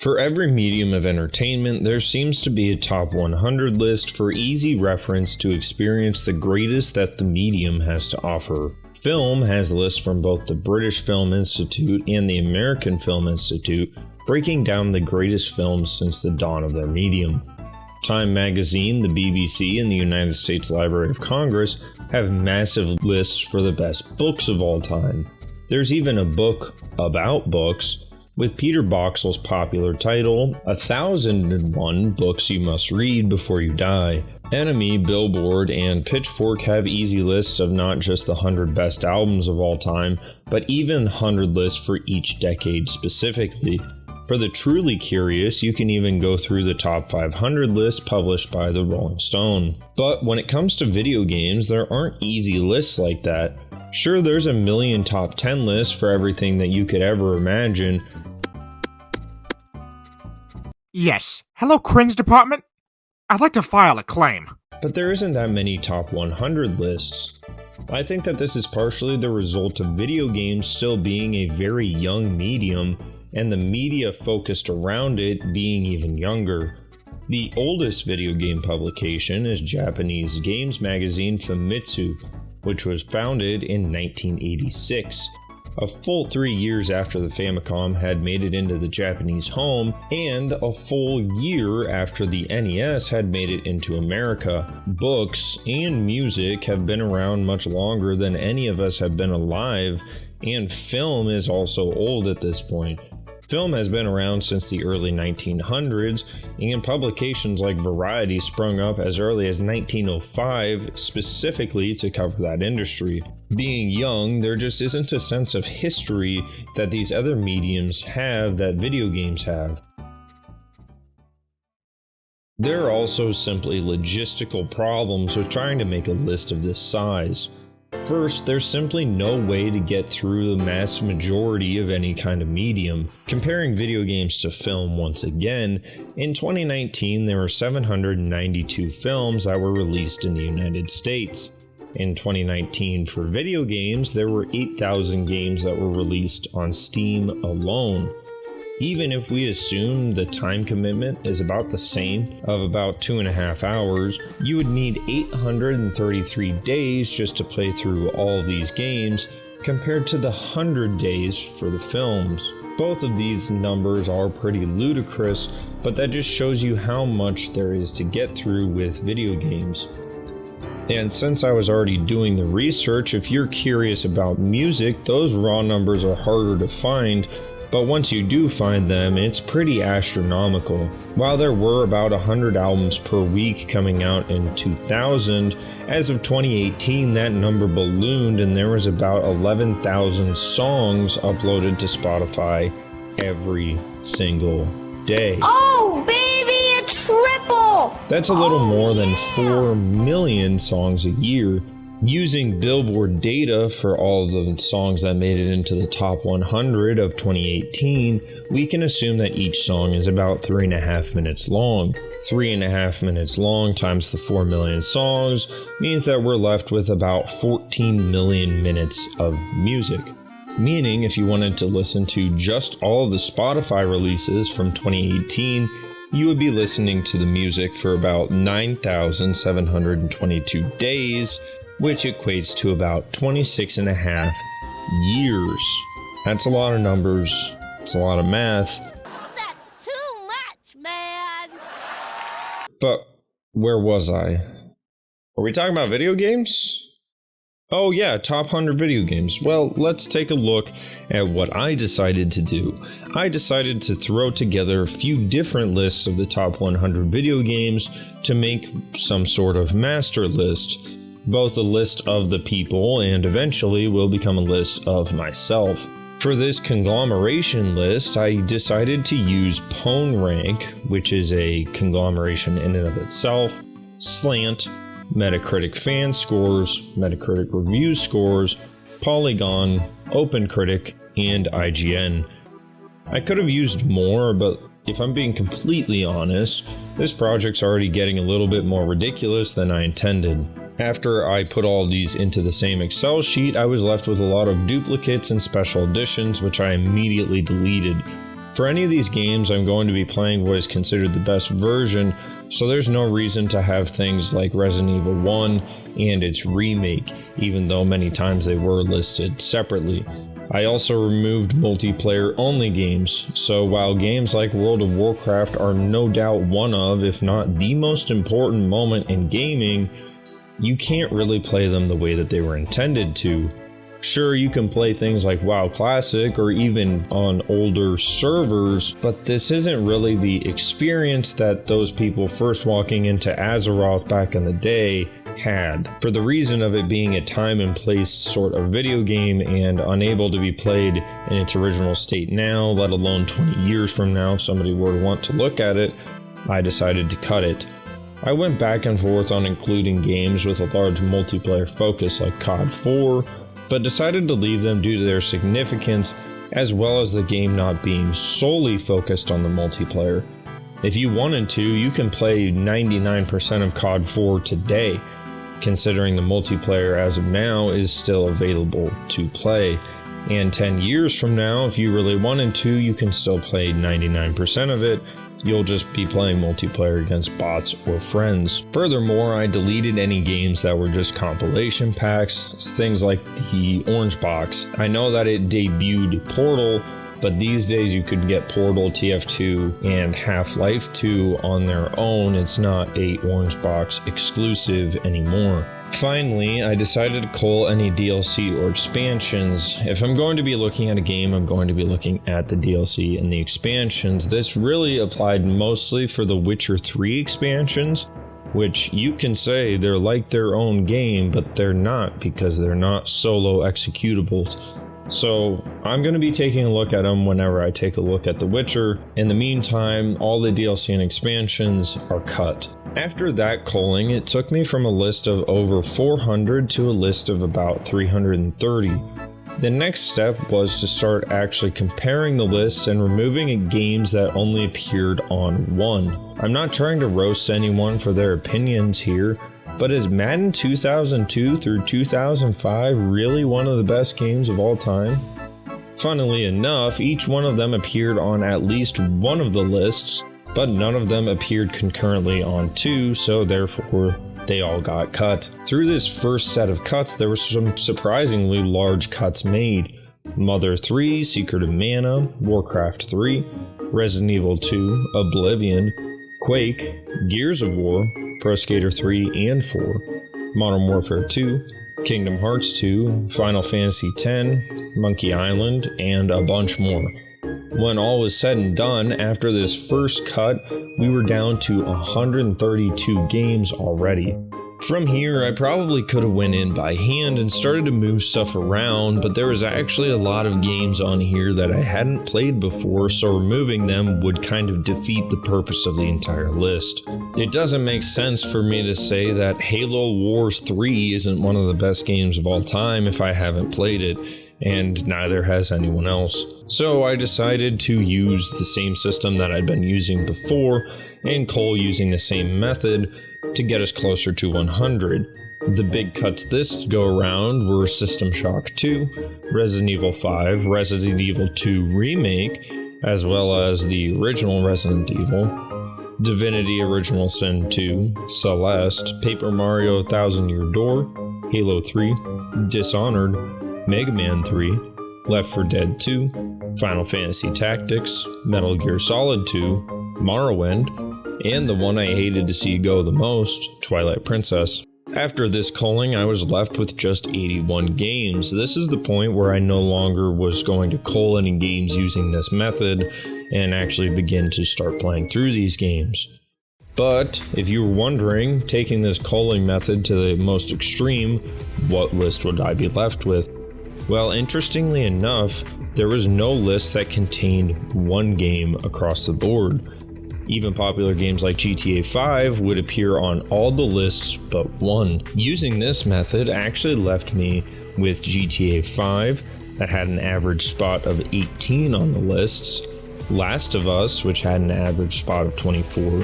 For every medium of entertainment, there seems to be a top 100 list for easy reference to experience the greatest that the medium has to offer. Film has lists from both the British Film Institute and the American Film Institute, breaking down the greatest films since the dawn of their medium. Time magazine, the BBC, and the United States Library of Congress have massive lists for the best books of all time. There's even a book about books, with Peter Boxall's popular title, 1001 Books You Must Read Before You Die. Enemy, Billboard, and Pitchfork have easy lists of not just the 100 best albums of all time, but even 100 lists for each decade specifically. For the truly curious, you can even go through the top 500 list published by the Rolling Stone. But when it comes to video games, there aren't easy lists like that. Sure, there's a million top 10 lists for everything that you could ever imagine. Yes. Hello, Cringe Department? I'd like to file a claim. But there isn't that many top 100 lists. I think that this is partially the result of video games still being a very young medium, and the media focused around it being even younger. The oldest video game publication is Japanese games magazine Famitsu, which was founded in 1986. A full 3 years after the Famicom had made it into the Japanese home, and a full year after the NES had made it into America. Books and music have been around much longer than any of us have been alive, and film is also old at this point. Film has been around since the early 1900s, and publications like Variety sprung up as early as 1905 specifically to cover that industry. Being young, there just isn't a sense of history that these other mediums have that video games have. There are also simply logistical problems with trying to make a list of this size. First, there's simply no way to get through the mass majority of any kind of medium. Comparing video games to film once again, in 2019 there were 792 films that were released in the United States. In 2019 for video games, there were 8,000 games that were released on Steam alone. Even if we assume the time commitment is about the same, of about 2.5 hours, you would need 833 days just to play through all of these games, compared to the 100 days for the films. Both of these numbers are pretty ludicrous, but that just shows you how much there is to get through with video games. And since I was already doing the research, if you're curious about music, those raw numbers are harder to find, but once you do find them, it's pretty astronomical. While there were about 100 albums per week coming out in 2000, as of 2018 that number ballooned and there was about 11,000 songs uploaded to Spotify every single day. Oh, baby, a triple! That's a little more than 4 million songs a year. Using Billboard data for all the songs that made it into the top 100 of 2018, we can assume that each song is about 3.5 minutes long. 3.5 minutes long times the 4 million songs means that we're left with about 14 million minutes of music. Meaning, if you wanted to listen to just all of the Spotify releases from 2018, you would be listening to the music for about 9,722 days, which equates to about 26.5 years. That's a lot of numbers. It's a lot of math. That's too much, man! But where was I? Are we talking about video games? Oh yeah, top 100 video games. Well, let's take a look at what I decided to do. I decided to throw together a few different lists of the top 100 video games to make some sort of master list. Both a list of the people and eventually will become a list of myself. For this conglomeration list, I decided to use PwnRank, which is a conglomeration in and of itself, Slant, Metacritic fan scores, Metacritic review scores, Polygon, OpenCritic, and IGN. I could have used more, but if I'm being completely honest, this project's already getting a little bit more ridiculous than I intended. After I put all these into the same Excel sheet, I was left with a lot of duplicates and special editions, which I immediately deleted. For any of these games, I'm going to be playing what is considered the best version, so there's no reason to have things like Resident Evil 1 and its remake, even though many times they were listed separately. I also removed multiplayer-only games, so while games like World of Warcraft are no doubt one of, if not the most important moment in gaming, you can't really play them the way that they were intended to. Sure, you can play things like WoW Classic or even on older servers, but this isn't really the experience that those people first walking into Azeroth back in the day had, for the reason of it being a time and place sort of video game and unable to be played in its original state now, let alone 20 years from now if somebody were to want to look at it. I decided to cut it. I went back and forth on including games with a large multiplayer focus like COD 4, but decided to leave them due to their significance, as well as the game not being solely focused on the multiplayer. If you wanted to, you can play 99% of COD 4 today, considering the multiplayer as of now is still available to play. And 10 years from now, if you really wanted to, you can still play 99% of it. You'll just be playing multiplayer against bots or friends. Furthermore, I deleted any games that were just compilation packs, things like the Orange Box. I know that it debuted Portal, but these days you could get Portal, TF2, and Half-Life 2 on their own. It's not a Orange Box exclusive anymore. Finally, I decided to cull any DLC or expansions. If I'm going to be looking at a game, I'm going to be looking at the DLC and the expansions. This really applied mostly for the Witcher 3 expansions, which you can say they're like their own game, but they're not, because they're not solo executables. So I'm going to be taking a look at them whenever I take a look at The Witcher. In the meantime, all the DLC and expansions are cut. After that culling, it took me from a list of over 400 to a list of about 330. The next step was to start actually comparing the lists and removing games that only appeared on one. I'm not trying to roast anyone for their opinions here, but is Madden 2002 through 2005 really one of the best games of all time? Funnily enough, each one of them appeared on at least one of the lists, but none of them appeared concurrently on two, so therefore they all got cut. Through this first set of cuts, there were some surprisingly large cuts made. Mother 3, Secret of Mana, Warcraft 3, Resident Evil 2, Oblivion, Quake, Gears of War, Pro Skater 3 and 4, Modern Warfare 2, Kingdom Hearts 2, Final Fantasy X, Monkey Island, and a bunch more. When all was said and done, after this first cut, we were down to 132 games already. From here, I probably could have went in by hand and started to move stuff around, but there was actually a lot of games on here that I hadn't played before, so removing them would kind of defeat the purpose of the entire list. It doesn't make sense for me to say that Halo Wars 3 isn't one of the best games of all time if I haven't played it, and neither has anyone else. So I decided to use the same system that I'd been using before, and cull using the same method to get us closer to 100. The big cuts this go around were System Shock 2, Resident Evil 5, Resident Evil 2 Remake, as well as the original Resident Evil, Divinity Original Sin 2, Celeste, Paper Mario Thousand Year Door, Halo 3, Dishonored, Mega Man 3, Left 4 Dead 2, Final Fantasy Tactics, Metal Gear Solid 2, Morrowind, and the one I hated to see go the most, Twilight Princess. After this culling, I was left with just 81 games. This is the point where I no longer was going to cull any games using this method and actually begin to start playing through these games. But if you were wondering, taking this culling method to the most extreme, what list would I be left with? Well, interestingly enough, there was no list that contained one game across the board. Even popular games like GTA 5 would appear on all the lists but one. Using this method actually left me with GTA 5 that had an average spot of 18 on the lists, Last of Us, which had an average spot of 24,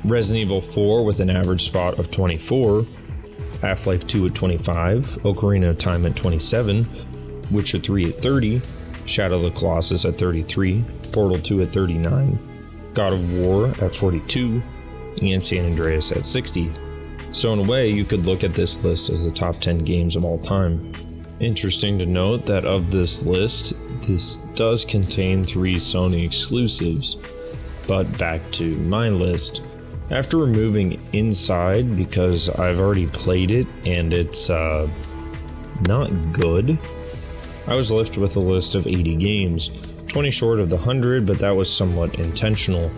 Resident Evil 4 with an average spot of 24, Half-Life 2 at 25, Ocarina of Time at 27, Witcher 3 at 30, Shadow of the Colossus at 33, Portal 2 at 39, God of War at 42, and San Andreas at 60. So in a way, you could look at this list as the top 10 games of all time. Interesting to note that of this list, this does contain 3 Sony exclusives. But back to my list. After removing Inside, because I've already played it and it's not good, I was left with a list of 80 games, 20 short of the 100, but that was somewhat intentional.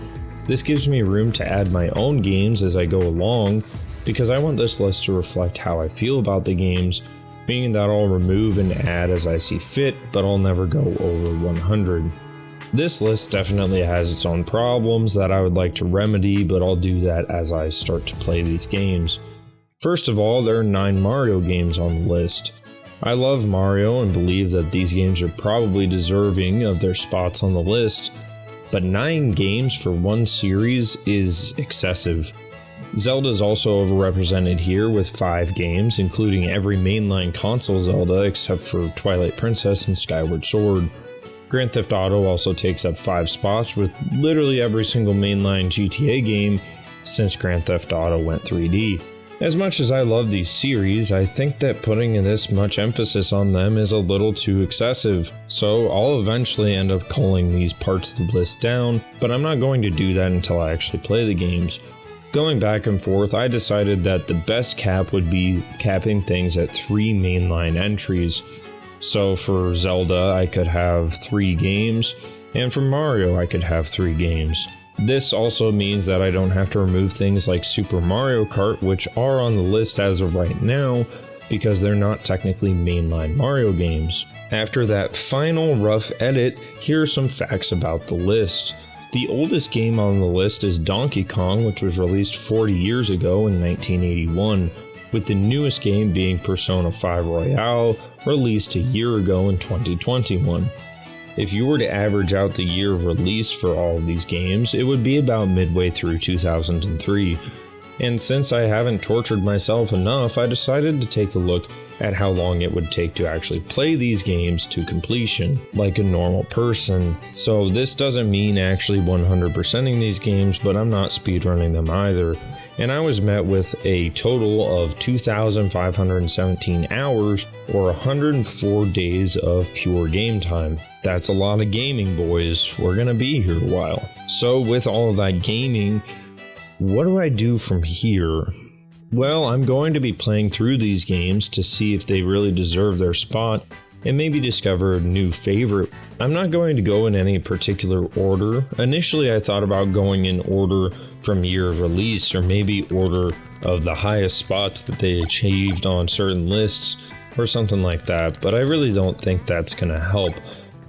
This gives me room to add my own games as I go along, because I want this list to reflect how I feel about the games, meaning that I'll remove and add as I see fit, but I'll never go over 100. This list definitely has its own problems that I would like to remedy, but I'll do that as I start to play these games. First of all, there are 9 Mario games on the list. I love Mario and believe that these games are probably deserving of their spots on the list, but 9 games for one series is excessive. Zelda is also overrepresented here with 5 games, including every mainline console Zelda except for Twilight Princess and Skyward Sword. Grand Theft Auto also takes up 5 spots with literally every single mainline GTA game since Grand Theft Auto went 3D. As much as I love these series, I think that putting this much emphasis on them is a little too excessive, so I'll eventually end up culling these parts of the list down, but I'm not going to do that until I actually play the games. Going back and forth, I decided that the best cap would be capping things at 3 mainline entries. So for Zelda, I could have 3 games, and for Mario, I could have 3 games. This also means that I don't have to remove things like Super Mario Kart, which are on the list as of right now, because they're not technically mainline Mario games. After that final rough edit, here are some facts about the list. The oldest game on the list is Donkey Kong, which was released 40 years ago in 1981, with the newest game being Persona 5 Royale, released a year ago in 2021. If you were to average out the year of release for all of these games, it would be about midway through 2003. And since I haven't tortured myself enough, I decided to take a look at how long it would take to actually play these games to completion, like a normal person. So this doesn't mean actually 100%ing these games, but I'm not speedrunning them either. And I was met with a total of 2,517 hours, or 104 days of pure game time. That's a lot of gaming, boys. We're gonna be here a while. So with all of that gaming, what do I do from here? Well, I'm going to be playing through these games to see if they really deserve their spot and maybe discover a new favorite. I'm not going to go in any particular order. Initially, I thought about going in order from year of release, or maybe order of the highest spots that they achieved on certain lists or something like that, but I really don't think that's going to help.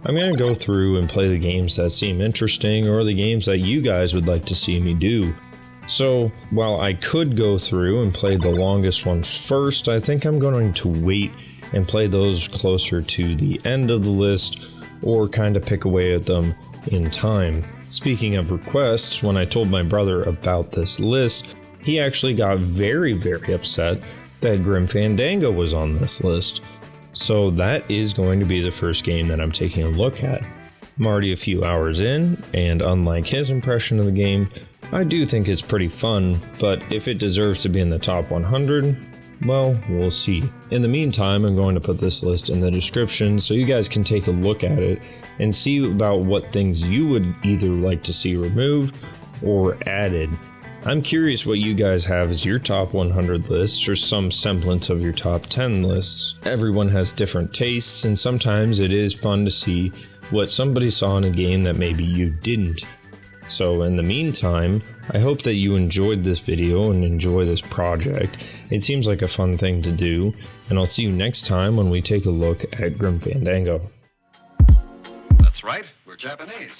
I'm going to go through and play the games that seem interesting, or the games that you guys would like to see me do. So, while I could go through and play the longest ones first, I think I'm going to wait and play those closer to the end of the list, or kind of pick away at them in time. Speaking of requests, when I told my brother about this list, he actually got very, very upset that Grim Fandango was on this list. So that is going to be the first game that I'm taking a look at. I'm already a few hours in, and unlike his impression of the game, I do think it's pretty fun, but if it deserves to be in the top 100, well, we'll see. In the meantime, I'm going to put this list in the description so you guys can take a look at it and see about what things you would either like to see removed or added. I'm curious what you guys have as your top 100 lists, or some semblance of your top 10 lists. Everyone has different tastes, and sometimes it is fun to see what somebody saw in a game that maybe you didn't. So in the meantime, I hope that you enjoyed this video and enjoy this project. It seems like a fun thing to do, and I'll see you next time when we take a look at Grim Fandango. That's right, we're Japanese.